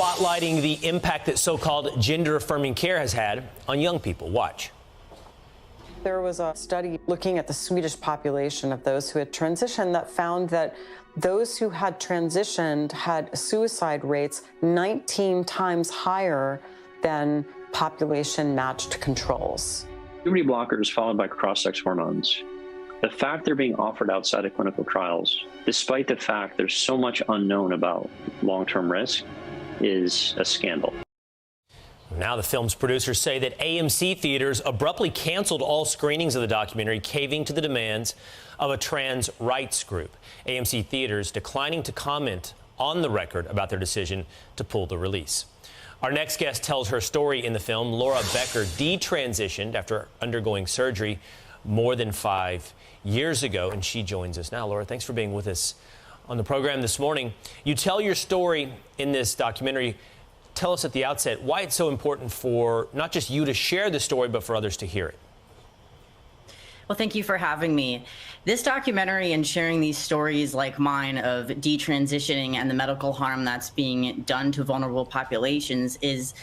spotlighting the impact that so-called gender-affirming care has had on young people. Watch. There was a study looking at the Swedish population of those who had transitioned that found that those who had transitioned had suicide rates 19 times higher than population-matched controls. Puberty blockers followed by cross-sex hormones. The fact they're being offered outside of clinical trials, despite the fact there's so much unknown about long-term risk, is a scandal. Now the film's producers say that AMC theaters abruptly canceled all screenings of the documentary, caving to the demands of a trans rights group. AMC theaters declining to comment on the record about their decision to pull the release. Our next guest tells her story in the film. Laura Becker detransitioned after undergoing surgery more than 5 years ago, and she joins us now. Laura, thanks for being with us on the program this morning. You tell your story in this documentary. Tell us at the outset why it's so important for not just you to share the story, but for others to hear it. Well, thank you for having me. This documentary and sharing these stories like mine of detransitioning and the medical harm that's being done to vulnerable populations is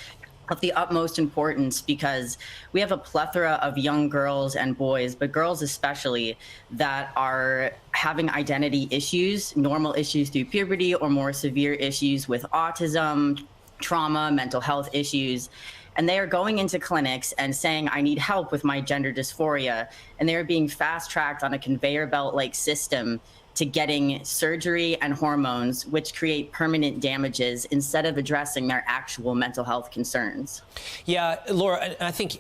of the utmost importance, because we have a plethora of young girls and boys, but girls especially, that are having identity issues, normal issues through puberty, or more severe issues with autism, trauma, mental health issues. And they are going into clinics and saying, I need help with my gender dysphoria. And they're being fast-tracked on a conveyor belt-like system to getting surgery and hormones, which create permanent damages instead of addressing their actual mental health concerns. Yeah, Laura, I think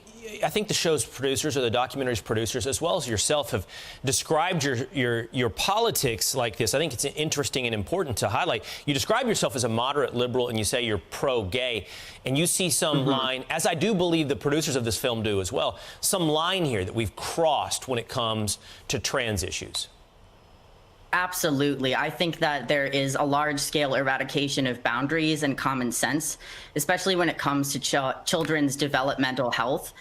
the show's producers, or the documentary's producers, as well as yourself, have described your politics like this. I think it's interesting and important to highlight. You describe yourself as a moderate liberal, and you say you're pro-gay, and you see some line, as I do believe the producers of this film do as well, some line here that we've crossed when it comes to trans issues. Absolutely. I think that there is a large-scale eradication of boundaries and common sense, especially when it comes to children's developmental health.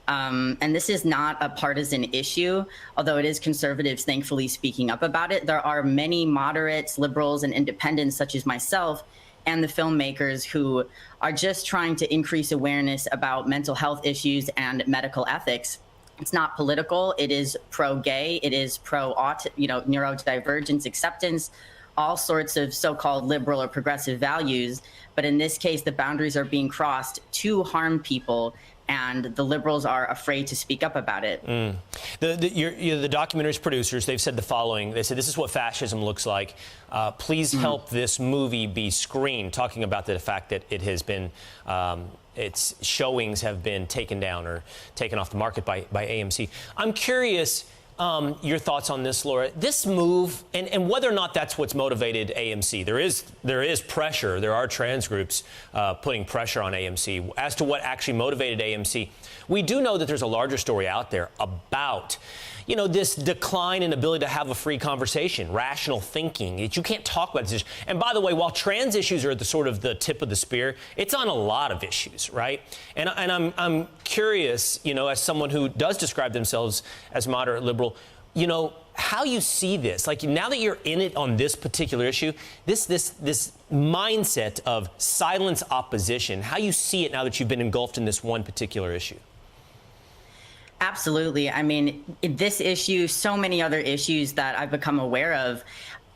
And this is not a partisan issue, although it is conservatives thankfully speaking up about it. There are many moderates, liberals, and independents such as myself and the filmmakers who are just trying to increase awareness about mental health issues and ethics. It's not political. It is pro-gay. It is neurodivergence acceptance, all sorts of so-called liberal or progressive values. But in this case, the boundaries are being crossed to harm people, and the liberals are afraid to speak up about it. The documentary's producers, they've said the following. They said, this is what fascism looks like. Please help this movie be screened, talking about the fact that it has been, its showings have been taken down or taken off the market by AMC. I'm curious your thoughts on this, Laura. This move, and whether or not that's what's motivated AMC. There is pressure. There are trans groups putting pressure on AMC as to what actually motivated AMC. We do know that there's a larger story out there about, this decline in ability to have a free conversation, rational thinking, that you can't talk about this issue. And by the way, while trans issues are the tip of the spear, it's on a lot of issues, right? And I'm curious, as someone who does describe themselves as moderate liberal, how you see this. Like, now that you're in it on this particular issue, this mindset of silence opposition, how you see it now that you've been engulfed in this one particular issue. Absolutely. I mean, this issue, so many other issues that I've become aware of,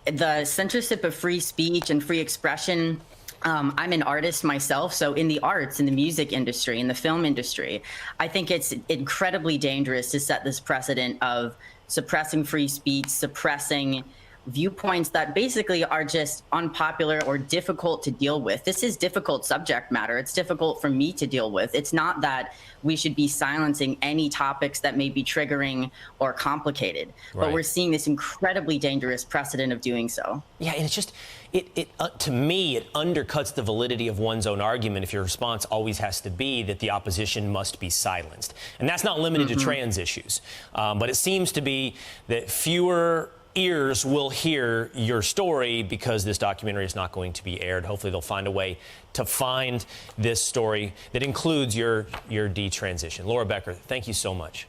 the censorship of free speech and free expression. I'm an artist myself, so in the arts, in the music industry, in the film industry, I think it's incredibly dangerous to set this precedent of suppressing free speech, suppressing viewpoints that basically are just unpopular or difficult to deal with. This is difficult subject matter. It's difficult for me to deal with. It's not that we should be silencing any topics that may be triggering or complicated, right. But we're seeing this incredibly dangerous precedent of doing so. Yeah, and it's just, to me, it undercuts the validity of one's own argument if your response always has to be that the opposition must be silenced. And that's not limited to trans issues. But it seems to be that fewer ears will hear your story because this documentary is not going to be aired. Hopefully they'll find a way to find this story that includes your detransition. Laura Becker, thank you so much.